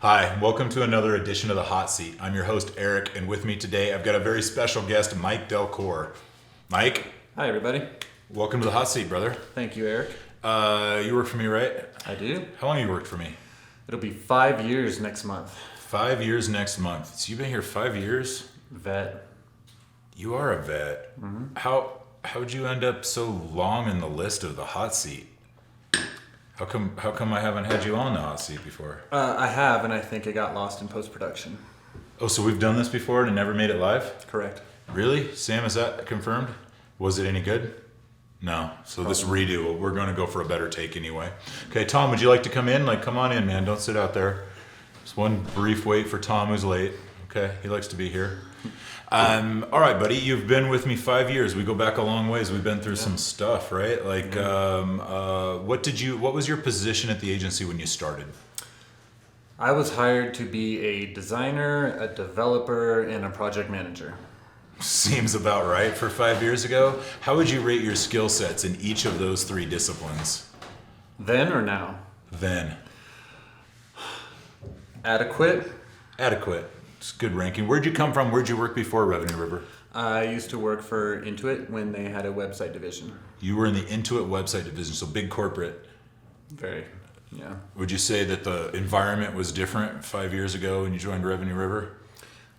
Hi, welcome to another edition of The Hot Seat. I'm your host, Eric, and with me today, I've got a very special guest, Mike Del Cuore. Mike? Hi, everybody. Welcome to The Hot Seat, brother. Thank you, Eric. You work for me, right? I do. How long have you worked for me? It'll be 5 years next month. 5 years next month. So you've been here 5 years? Vet. You are a vet. Mm-hmm. How'd you end up so long in the list of The Hot Seat? How come I haven't had you on The Hot Seat before? I have, and I think it got lost in post-production. Oh, so we've done this before and it never made it live? Correct. Really? Sam, is that confirmed? Was it any good? No. So this redo, we're going to go for a better take anyway. Okay, Tom, would you like to come in? Come on in, man. Don't sit out there. Just one brief wait for Tom, who's late. Okay, he likes to be here. All right, buddy. You've been with me 5 years. We go back a long ways. We've been through some stuff, right? What was your position at the agency when you started? I was hired to be a designer, a developer, and a project manager. Seems about right for 5 years ago. How would you rate your skill sets in each of those three disciplines? Then or now? Then. Adequate. Adequate. It's a good ranking. Where'd you come from? Where'd you work before Revenue River? I used to work for Intuit when they had a website division. You were in the Intuit website division, so big corporate. Very, yeah. Would you say that the environment was different 5 years ago when you joined Revenue River?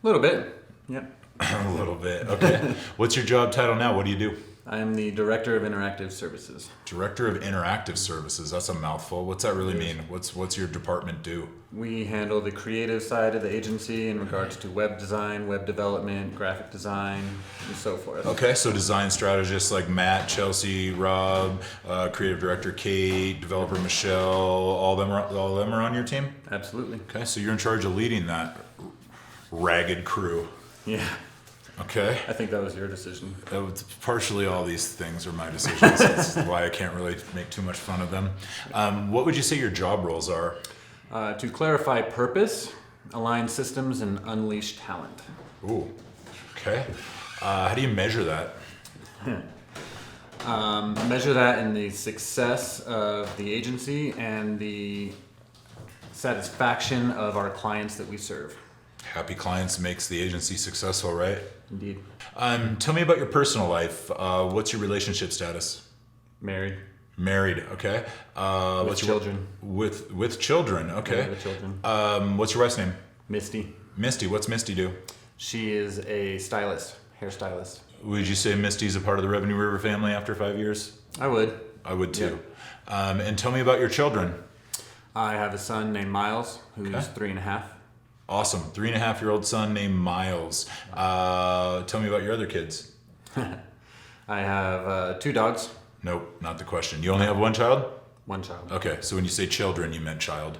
A little bit, yeah. A little bit, okay. What's your job title now? What do you do? I'm the Director of Interactive Services. Director of Interactive Services. That's a mouthful. What's that really mean? What's your department do? We handle the creative side of the agency in regards to web design, web development, graphic design, and so forth. Okay, so design strategists like Matt, Chelsea, Rob, creative director Kate, developer Michelle, all of them are on your team? Absolutely. Okay, so you're in charge of leading that ragged crew. Yeah. Okay. I think that was your decision. Partially all these things are my decisions. That's why I can't really make too much fun of them. What would you say your job roles are? To clarify purpose, align systems, and unleash talent. Ooh, okay. How do you measure that? Measure that in the success of the agency and the satisfaction of our clients that we serve. Happy clients makes the agency successful, right? Indeed. Tell me about your personal life. What's your relationship status? Married. Married, okay. With children. With children, okay. Yeah, with children. What's your wife's name? Misty. Misty. What's Misty do? She is a stylist, hairstylist. Would you say Misty's a part of the Revenue River family after 5 years? I would. I would too. Yeah. And tell me about your children. I have a son named Miles, who's 3.5. Awesome. 3.5-year-old son named Miles. Tell me about your other kids. I have 2 dogs. Nope, not the question. You only have one child? 1 child. Okay, so when you say children, you meant child.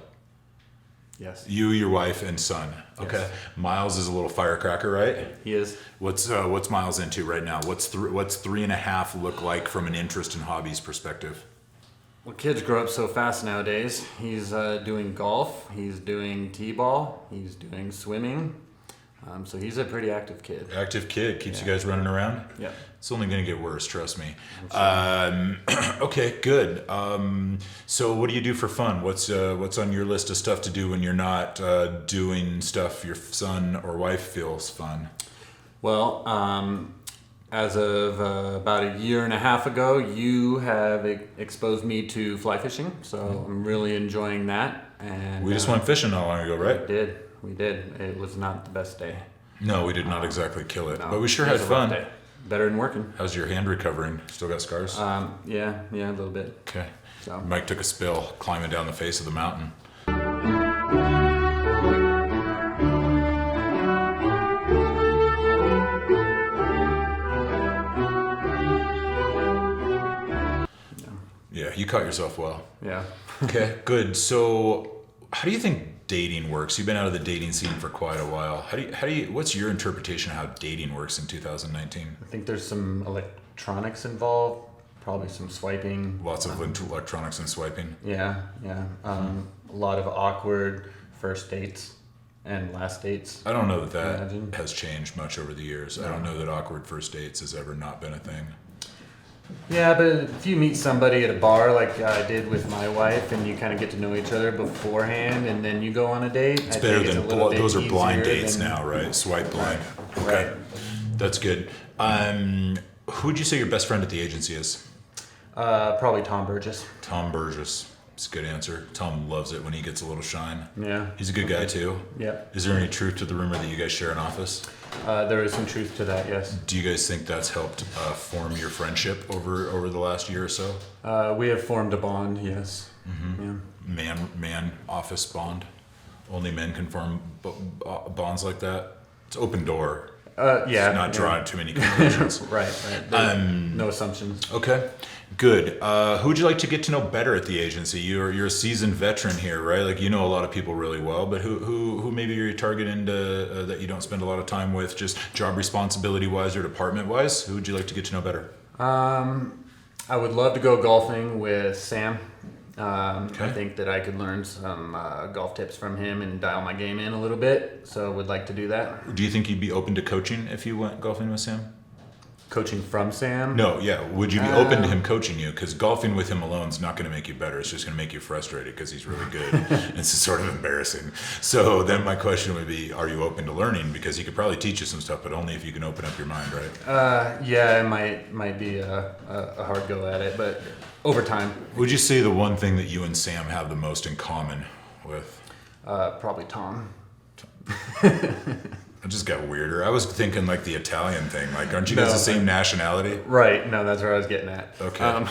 Yes. You, your wife, and son. Okay. Yes. Miles is a little firecracker, right? He is. What's Miles into right now? What's 3.5 look like from an interest and hobbies perspective? Well, kids grow up so fast nowadays. He's doing golf, he's doing t-ball, he's doing swimming. So he's a pretty active kid. Active kid. Keeps you guys running around? Yeah. It's only going to get worse, trust me. Okay, good. So what do you do for fun? What's on your list of stuff to do when you're not doing stuff your son or wife feels fun? Well, as of about a year and a half ago, you have exposed me to fly fishing, so I'm really enjoying that. And we just went fishing not long ago, right? We did. It was not the best day. No, we did not exactly kill it, No, but we sure it had was a rough fun. day. Better than working. How's your hand recovering? Still got scars? Yeah, a little bit. Okay. So. Mike took a spill climbing down the face of the mountain. Yeah, you caught yourself well. Yeah. Okay, good. So, how do you think dating works? You've been out of the dating scene for quite a while. How do you? What's your interpretation of how dating works in 2019? I think there's some electronics involved, probably some swiping. Lots of electronics and swiping. Yeah. A lot of awkward first dates and last dates. I don't know that has changed much over the years. No. I don't know that awkward first dates has ever not been a thing. Yeah, but if you meet somebody at a bar like I did with my wife, and you kind of get to know each other beforehand, and then you go on a date, It's better than those are blind dates than, now, right? Swipe blind. Right. Okay, Right. that's good. Who would you say your best friend at the agency is? Probably Tom Burgess. Tom Burgess. It's a good answer. Tom loves it when he gets a little shine. Yeah. He's a good guy too. Yeah. Is there any truth to the rumor that you guys share an office? There is some truth to that, yes. Do you guys think that's helped form your friendship over the last year or so? We have formed a bond, yes. Mm-hmm. Yeah. Man office bond. Only men can form bonds like that. It's open door. Yeah. Not drawing too many conclusions. Right. No assumptions. Okay, good. Who would you like to get to know better at the agency? You're a seasoned veteran here, right? Like you know a lot of people really well, but who maybe you're targeting to, that you don't spend a lot of time with, just job responsibility wise or department wise? Who would you like to get to know better? I would love to go golfing with Sam. Okay. I think that I could learn some golf tips from him and dial my game in a little bit. So would like to do that. Do you think you'd be open to coaching if you went golfing with Sam? Coaching from Sam? No, yeah. Would you be open to him coaching you? Because golfing with him alone is not going to make you better. It's just going to make you frustrated because he's really good. And it's sort of embarrassing. So then my question would be, are you open to learning? Because he could probably teach you some stuff, but only if you can open up your mind, right? Yeah, it might be a hard go at it, but over time. Would you say the one thing that you and Sam have the most in common with? Probably Tom. It just got weirder. I was thinking like the Italian thing. Like, aren't you guys the same nationality? Right. No, that's where I was getting at. Okay.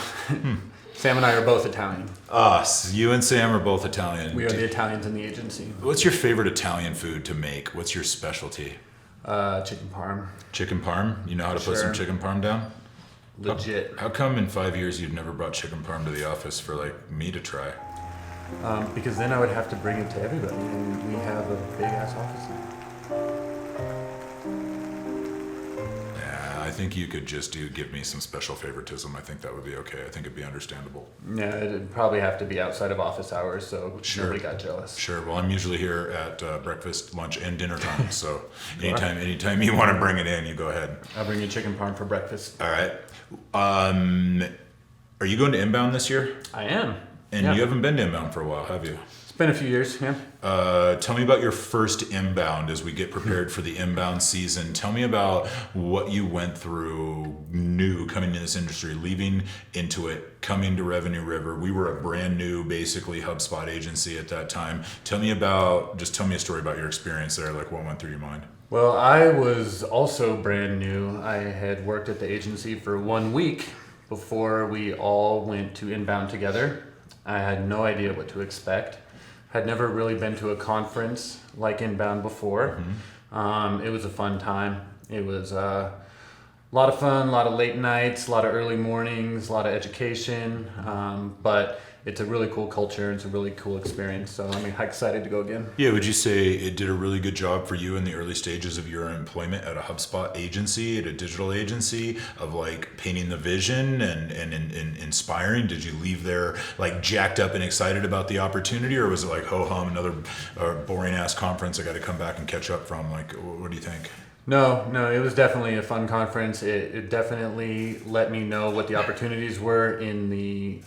Sam and I are both Italian. Us. You and Sam are both Italian. We are the Italians in the agency. What's your favorite Italian food to make? What's your specialty? Chicken parm. Chicken parm? You know how to put some Sure. chicken parm down? Legit. How come in 5 years you've never brought chicken parm to the office for like me to try? Because then I would have to bring it to everybody, and we have a big ass office now. Yeah, I think you could just give me some special favoritism. I think that would be okay. I think it'd be understandable. Yeah, it'd probably have to be outside of office hours, so Sure. nobody got jealous. Sure. Well, I'm usually here at breakfast, lunch, and dinner time. So anytime you want to bring it in, you go ahead. I'll bring you chicken parm for breakfast. All right. Are you going to Inbound this year? I am. And Yeah. you haven't been to Inbound for a while, have you? It's been a few years, yeah. Tell me about your first Inbound as we get prepared for the Inbound season. Tell me about what you went through new coming into this industry, leaving into it, coming to Revenue River. We were a brand new, basically HubSpot agency at that time. Tell me a story about your experience there, like what went through your mind. Well, I was also brand new. I had worked at the agency for 1 week before we all went to Inbound together. I had no idea what to expect. Had never really been to a conference like Inbound before. It was a fun time. It was a lot of fun, a lot of late nights, a lot of early mornings, a lot of education. But it's a really cool culture. It's a really cool experience. So I'm excited to go again. Yeah, would you say it did a really good job for you in the early stages of your employment at a HubSpot agency, at a digital agency, of like painting the vision and inspiring? Did you leave there like jacked up and excited about the opportunity, or was it like ho hum, another boring ass conference I got to come back and catch up from? Like, what do you think? No, it was definitely a fun conference. It definitely let me know what the opportunities were in the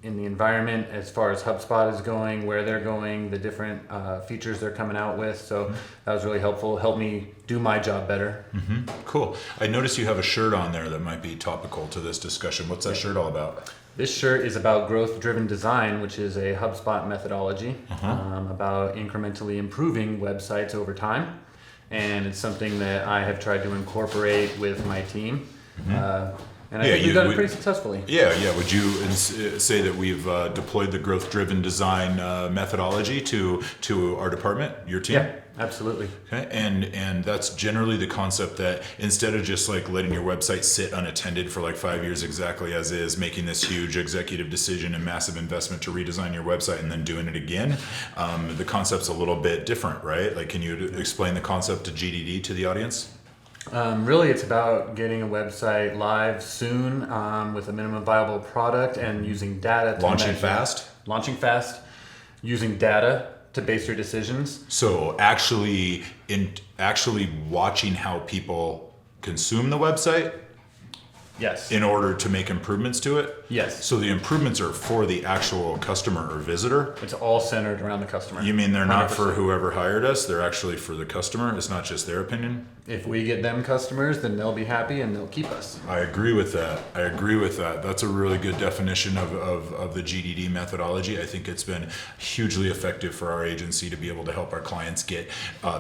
environment as far as HubSpot is going, where they're going, the different features they're coming out with. So that was really helpful. Helped me do my job better. Cool. I noticed you have a shirt on there that might be topical to this discussion. What's that shirt all about? This shirt is about growth-driven design, which is a HubSpot methodology about incrementally improving websites over time. And it's something that I have tried to incorporate with my team. And I think we've done it pretty successfully. Yeah. Would you say that we've deployed the growth-driven design methodology to our department, your team? Yeah, absolutely. Okay, and that's generally the concept that instead of just like letting your website sit unattended for like 5 years exactly as is, making this huge executive decision and massive investment to redesign your website and then doing it again, the concept's a little bit different, right? Like, can you explain the concept of GDD to the audience? Really, it's about getting a website live soon with a minimum viable product and using data to Launching measure. fast? Launching fast, using data to base your decisions. So actually watching how people consume the website Yes. in order to make improvements to it? Yes. So the improvements are for the actual customer or visitor? It's all centered around the customer. You mean they're not for 100%. whoever hired us? They're actually for the customer? It's not just their opinion? If we get them customers, then they'll be happy and they'll keep us. I agree with that. That's a really good definition of the GDD methodology. I think it's been hugely effective for our agency to be able to help our clients get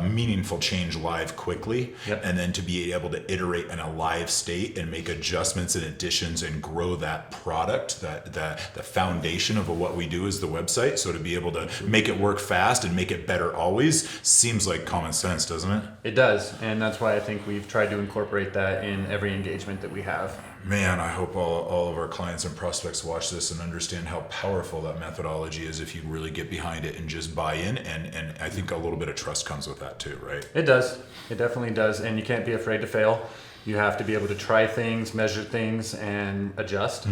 meaningful change live quickly, Yep. and then to be able to iterate in a live state and make adjustments and additions and grow that product, the foundation of what we do is the website. So to be able to make it work fast and make it better always seems like common sense, doesn't it? It does, and that's why I think we've tried to incorporate that in every engagement that we have. Man, I hope all of our clients and prospects watch this and understand how powerful that methodology is if you really get behind it and just buy in. And I think a little bit of trust comes with that too, right? It does. It definitely does, and you can't be afraid to fail. You have to be able to try things, measure things, and adjust.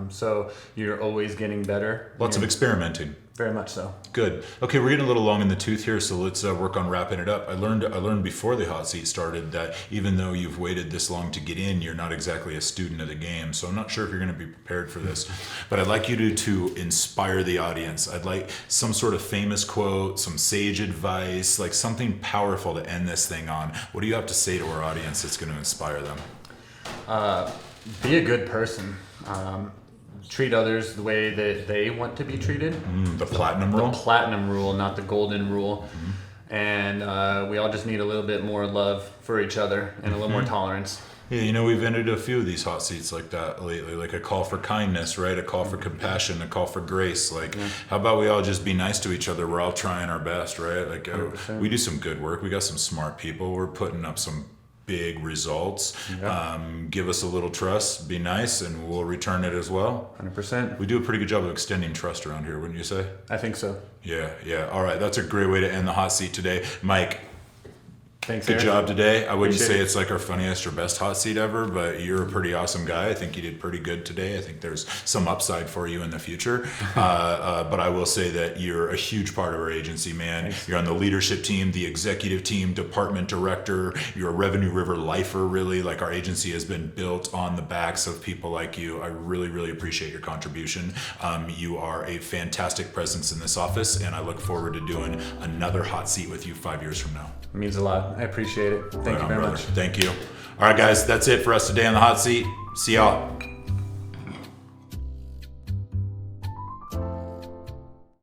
So you're always getting better. Lots of and experimenting. Very much so. Good. Okay, we're getting a little long in the tooth here, so let's work on wrapping it up. I learned before the hot seat started that even though you've waited this long to get in, you're not exactly a student of the game. So I'm not sure if you're going to be prepared for this, but I'd like you to inspire the audience. I'd like some sort of famous quote, some sage advice, like something powerful to end this thing on. What do you have to say to our audience that's going to inspire them? Be a good person. Treat others the way that they want to be treated. The platinum rule? The platinum rule, not the golden rule. And we all just need a little bit more love for each other and a little more tolerance. Yeah, we've ended a few of these hot seats like that lately, like a call for kindness, right? A call for compassion, a call for grace. Like, how about we all just be nice to each other? We're all trying our best, right? Like, we do some good work. We got some smart people. We're putting up some big results. Give us a little trust, be nice, and we'll return it as well. 100%. We do a pretty good job of extending trust around here, wouldn't you say? I think so. Yeah. All right, that's a great way to end the hot seat today. Mike, Thanks, good Aaron. job today. I wouldn't Appreciate say it. it's like our funniest or best hot seat ever, but you're a pretty awesome guy. I think you did pretty good today. I think there's some upside for you in the future. But I will say that you're a huge part of our agency, man. Thanks. You're on the leadership team, the executive team, department director. You're a Revenue River lifer, really. Like, our agency has been built on the backs of people like you. I really, really appreciate your contribution. You are a fantastic presence in this office, and I look forward to doing another hot seat with you 5 years from now. It means a lot. I appreciate it. Thank Right you on, very brother. much. Thank you. All right, guys, that's it for us today on the hot seat. See y'all.